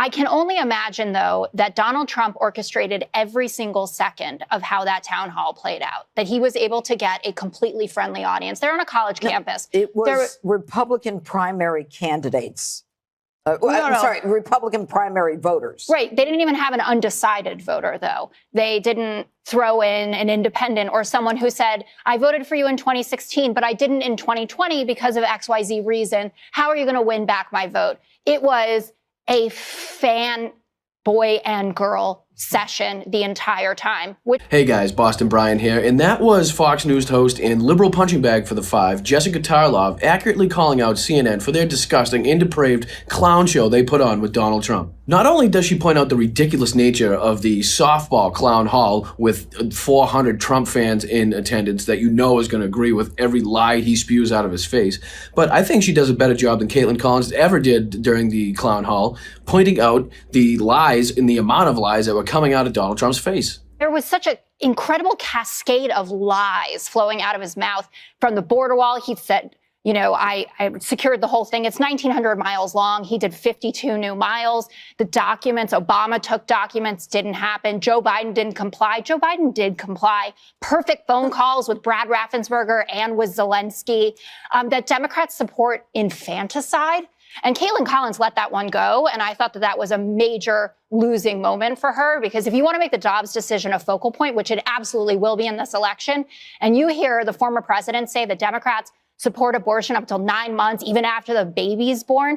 I can only imagine, though, that Donald Trump orchestrated every single second of how that town hall played out, that he was able to get a completely friendly audience. They're on a college campus. It was Republican primary candidates. Republican primary voters. Right. They didn't even have an undecided voter, though. They didn't throw in an independent or someone who said, I voted for you in 2016, but I didn't in 2020 because of XYZ reason. How are you going to win back my vote? It was a fan boy and girl session the entire time. Hey guys, Boston Brian here, and that was Fox News host and liberal punching bag for the Five, Jessica Tarlov, accurately calling out CNN for their disgusting and depraved clown show they put on with Donald Trump. Not only does she point out the ridiculous nature of the softball clown hall with 400 Trump fans in attendance that you know is going to agree with every lie he spews out of his face, but I think she does a better job than Caitlin Collins ever did during the clown hall, pointing out the lies and the amount of lies that were coming out of Donald Trump's face. There was such an incredible cascade of lies flowing out of his mouth. From the border wall, he said, you know, I secured the whole thing. It's 1,900 miles long. He did 52 new miles. The documents, Obama took documents, didn't happen. Joe Biden didn't comply. Joe Biden did comply. Perfect phone calls with Brad Raffensperger and with Zelensky. That Democrats support infanticide. And Caitlin Collins let that one go. And I thought that that was a major losing moment for her, because if you want to make the Dobbs decision a focal point, which it absolutely will be in this election, and you hear the former president say that Democrats support abortion up till 9 months, even after the baby's born,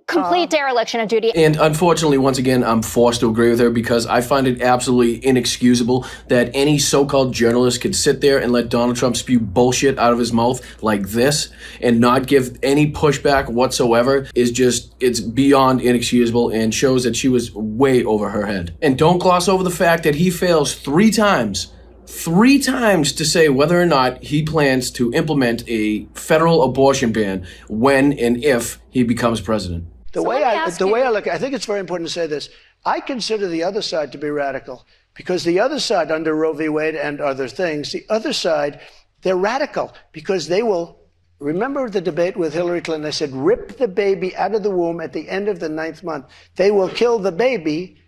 complete dereliction of duty. And unfortunately, once again, I'm forced to agree with her, because I find it absolutely inexcusable that any so-called journalist could sit there and let Donald Trump spew bullshit out of his mouth like this and not give any pushback whatsoever. It's beyond inexcusable and shows that she was way over her head. And don't gloss over the fact that he fails three times to say whether or not he plans to implement a federal abortion ban when and if he becomes president. The way I look, I think it's very important to say this. I consider the other side to be radical, because the other side, under Roe v. Wade and other things, the other side, they're radical because they will. Remember the debate with Hillary Clinton? They said, rip the baby out of the womb at the end of the 9th month. They will kill the baby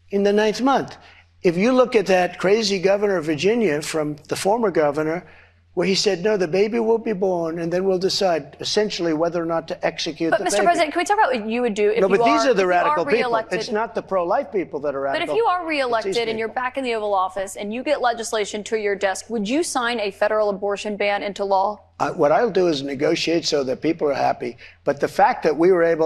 in the 9th month. If you look at that crazy governor of Virginia from the former governor, where he said, no, the baby will be born, and then we'll decide essentially whether or not to execute the baby. But, Mr. President, can we talk about what you would do if you are reelected? No, but these are the radical people. Reelected. It's not the pro-life people that are radical. But if you are reelected and you're back in the Oval Office and you get legislation to your desk, would you sign a federal abortion ban into law? What I'll do is negotiate so that people are happy. But the fact that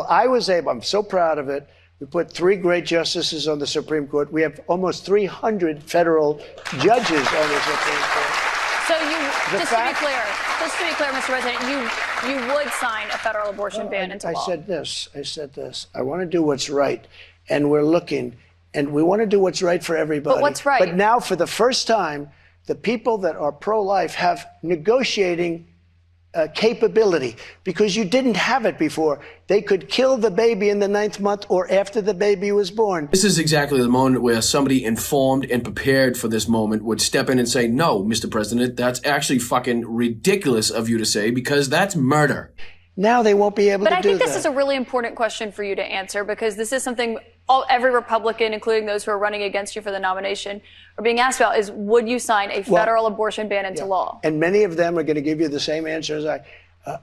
I was able, I'm so proud of it. We put 3 great justices on the Supreme Court. We have almost 300 federal judges on the Supreme Court. So just to be clear, Mr. President, you would sign a federal abortion ban into law. I said this. I want to do what's right. And we're looking. And we want to do what's right for everybody. But what's right? But now, for the first time, the people that are pro-life have negotiating capability, because you didn't have it before. They could kill the baby in the 9th month or after the baby was born. This is exactly the moment where somebody informed and prepared for this moment would step in and say, no, Mr. President, that's actually fucking ridiculous of you to say, because that's murder. Now they won't be able to do that. But I think this is a really important question for you to answer, because this is something every Republican, including those who are running against you for the nomination, are being asked about, is would you sign a federal abortion ban into law? And many of them are going to give you the same answer as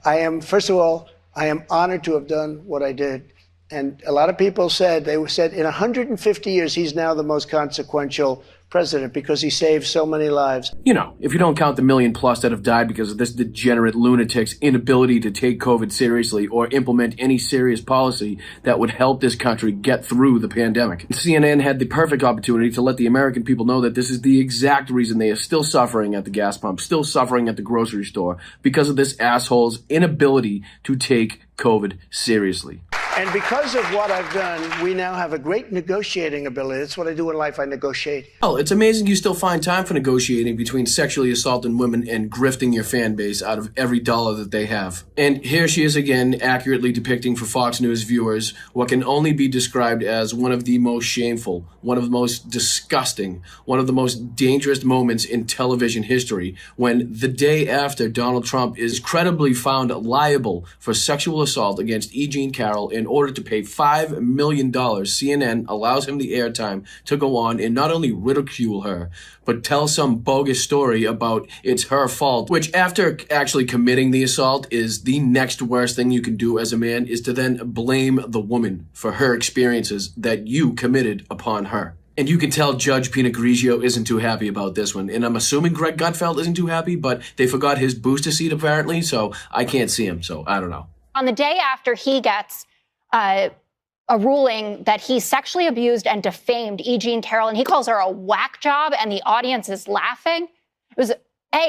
I am. First of all, I am honored to have done what I did. And a lot of people said in 150 years, he's now the most consequential president because he saved so many lives. You know, if you don't count the million plus that have died because of this degenerate lunatic's inability to take COVID seriously or implement any serious policy that would help this country get through the pandemic. CNN had the perfect opportunity to let the American people know that this is the exact reason they are still suffering at the gas pump, still suffering at the grocery store, because of this asshole's inability to take COVID seriously. And because of what I've done, we now have a great negotiating ability. That's what I do in life. I negotiate. Well, it's amazing you still find time for negotiating between sexually assaulting women and grifting your fan base out of every dollar that they have. And here she is again, accurately depicting for Fox News viewers what can only be described as one of the most shameful, one of the most disgusting, one of the most dangerous moments in television history, when the day after Donald Trump is credibly found liable for sexual assault against E. Jean Carroll in order to pay $5 million, CNN allows him the airtime to go on and not only ridicule her, but tell some bogus story about it's her fault, which after actually committing the assault is the next worst thing you can do as a man, is to then blame the woman for her experiences that you committed upon her. And you can tell Judge Pinot Grigio isn't too happy about this one. And I'm assuming Greg Gutfeld isn't too happy, but they forgot his booster seat apparently, so I can't see him, so I don't know. On the day after he gets a ruling that he sexually abused and defamed E. Jean Carroll, and he calls her a whack job, and the audience is laughing. It was,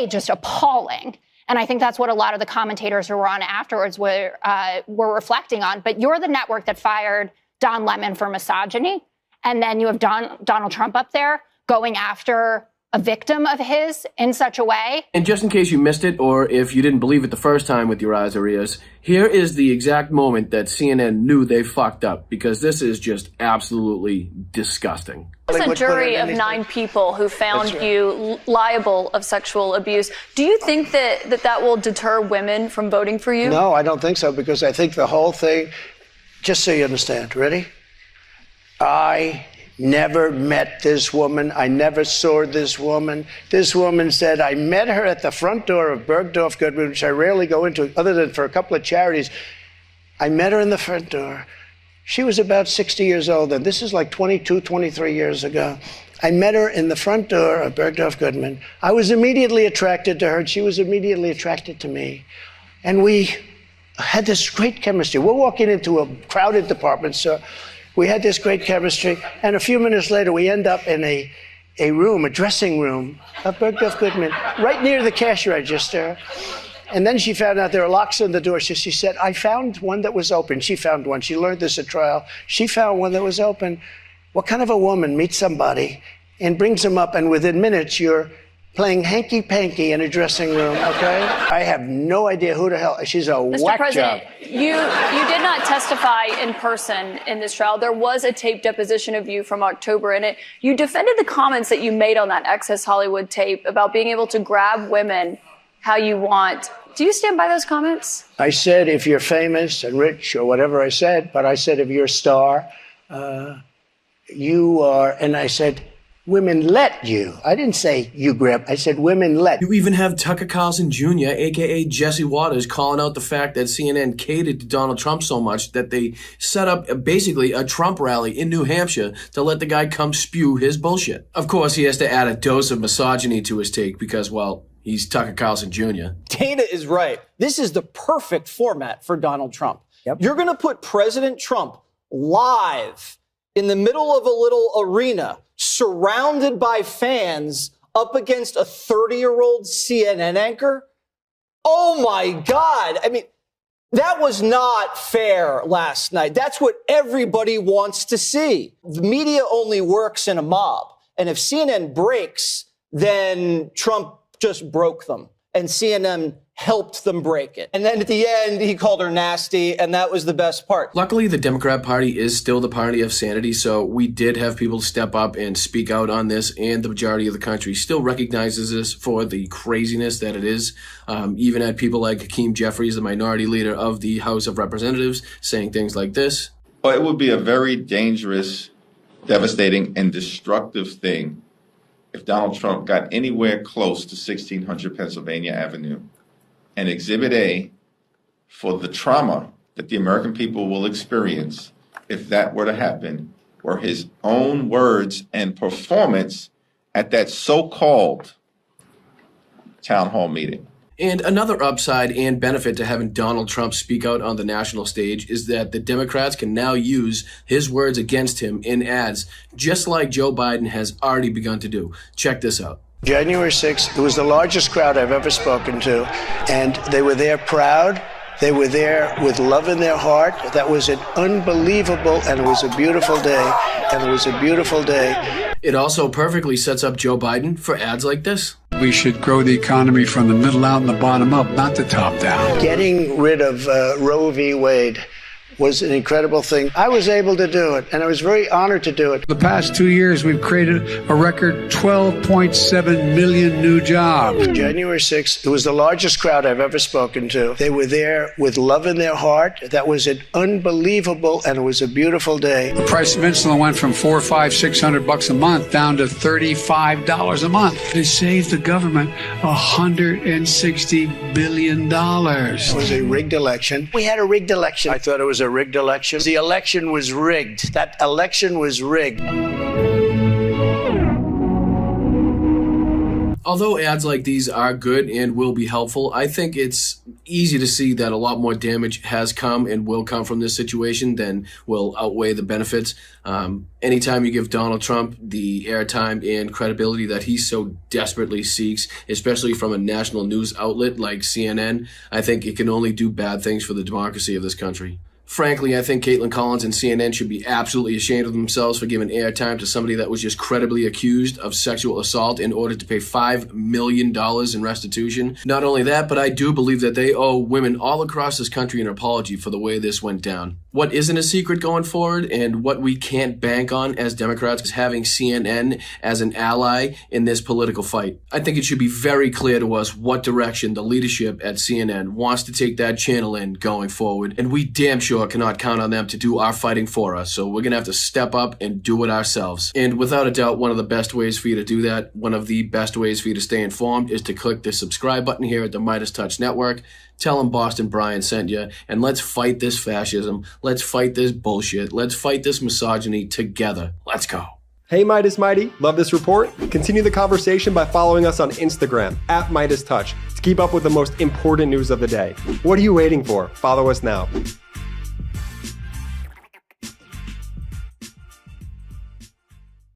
just appalling. And I think that's what a lot of the commentators who were on afterwards were reflecting on. But you're the network that fired Don Lemon for misogyny, and then you have Donald Trump up there going after a victim of his in such a way. And just in case you missed it, or if you didn't believe it the first time with your eyes or ears, here is the exact moment that CNN knew they fucked up, because this is just absolutely disgusting. There's a jury of 9 people who found you liable of sexual abuse. Do you think that will deter women from voting for you? No, I don't think so, because I think the whole thing, just so you understand, ready? I never met this woman. I never saw this woman. This woman said, I met her at the front door of Bergdorf Goodman, which I rarely go into other than for a couple of charities. I met her in the front door. She was about 60 years old, and this is like 22, 23 years ago. I met her in the front door of Bergdorf Goodman. I was immediately attracted to her, and she was immediately attracted to me. And we had this great chemistry. We're walking into a crowded department store. We had this great chemistry, and a few minutes later, we end up in a dressing room of Bergdorf Goodman, right near the cash register. And then she found out there were locks on the door. So she said, I found one that was open. She found one. She learned this at trial. She found one that was open. What kind of a woman meets somebody and brings them up, and within minutes, you're playing hanky-panky in a dressing room, okay? I have no idea who the hell. She's a whack job. You did not testify in person in this trial. There was a taped deposition of you from October in it. You defended the comments that you made on that Access Hollywood tape about being able to grab women how you want. Do you stand by those comments? I said if you're famous and rich or whatever I said, but I said if you're a star, you are, and I said, women let you. I didn't say you grab. I said women let. You even have Tucker Carlson Jr., a.k.a. Jesse Waters, calling out the fact that CNN catered to Donald Trump so much that they set up basically a Trump rally in New Hampshire to let the guy come spew his bullshit. Of course, he has to add a dose of misogyny to his take because, well, he's Tucker Carlson Jr. Dana is right. This is the perfect format for Donald Trump. Yep. You're going to put President Trump live in the middle of a little arena, surrounded by fans, up against a 30-year-old CNN anchor? Oh, my God. I mean, that was not fair last night. That's what everybody wants to see. The media only works in a mob. And if CNN breaks, then Trump just broke them. And CNN helped them break it. And then at the end, he called her nasty, and that was the best part. Luckily, the Democrat Party is still the party of sanity, so we did have people step up and speak out on this, and the majority of the country still recognizes this for the craziness that it is. Even had people like Hakeem Jeffries, the minority leader of the House of Representatives, saying things like this. Well, it would be a very dangerous, devastating, and destructive thing if Donald Trump got anywhere close to 1600 Pennsylvania Avenue. And Exhibit A for the trauma that the American people will experience if that were to happen were his own words and performance at that so-called town hall meeting. And another upside and benefit to having Donald Trump speak out on the national stage is that the Democrats can now use his words against him in ads, just like Joe Biden has already begun to do. Check this out. January 6th, it was the largest crowd I've ever spoken to, and they were there proud They were there with love in their heart. That was an unbelievable, and it was a beautiful day, and it was a beautiful day. It also perfectly sets up Joe Biden for ads like this. We should grow the economy from the middle out and the bottom up, not the top down. Getting rid of Roe v. Wade was an incredible thing. I was able to do it, and I was very honored to do it. The past 2 years, we've created a record 12.7 million new jobs. January 6th, it was the largest crowd I've ever spoken to. They were there with love in their heart. That was an unbelievable, and it was a beautiful day. The price of insulin went from $400, $500, $600 a month down to $35 a month. They saved the government $160 billion. It was a rigged election. We had a rigged election. I thought it was a rigged election. The election was rigged. That election was rigged. Although ads like these are good and will be helpful, I think it's easy to see that a lot more damage has come and will come from this situation than will outweigh the benefits. Anytime you give Donald Trump the airtime and credibility that he so desperately seeks, especially from a national news outlet like CNN, I think it can only do bad things for the democracy of this country. Frankly, I think Caitlin Collins and CNN should be absolutely ashamed of themselves for giving airtime to somebody that was just credibly accused of sexual assault in order to pay $5 million in restitution. Not only that, but I do believe that they owe women all across this country an apology for the way this went down. What isn't a secret going forward, and what we can't bank on as Democrats, is having CNN as an ally in this political fight. I think it should be very clear to us what direction the leadership at CNN wants to take that channel in going forward, and we damn sure cannot count on them to do our fighting for us, so we're going to have to step up and do it ourselves. And without a doubt, one of the best ways for you to do that, one of the best ways for you to stay informed, is to click the subscribe button here at the MeidasTouch Network. Tell them Boston Brian sent you, and let's fight this fascism. Let's fight this bullshit. Let's fight this misogyny together. Let's go. Hey, Meidas Mighty. Love this report? Continue the conversation by following us on Instagram at MeidasTouch to keep up with the most important news of the day. What are you waiting for? Follow us now.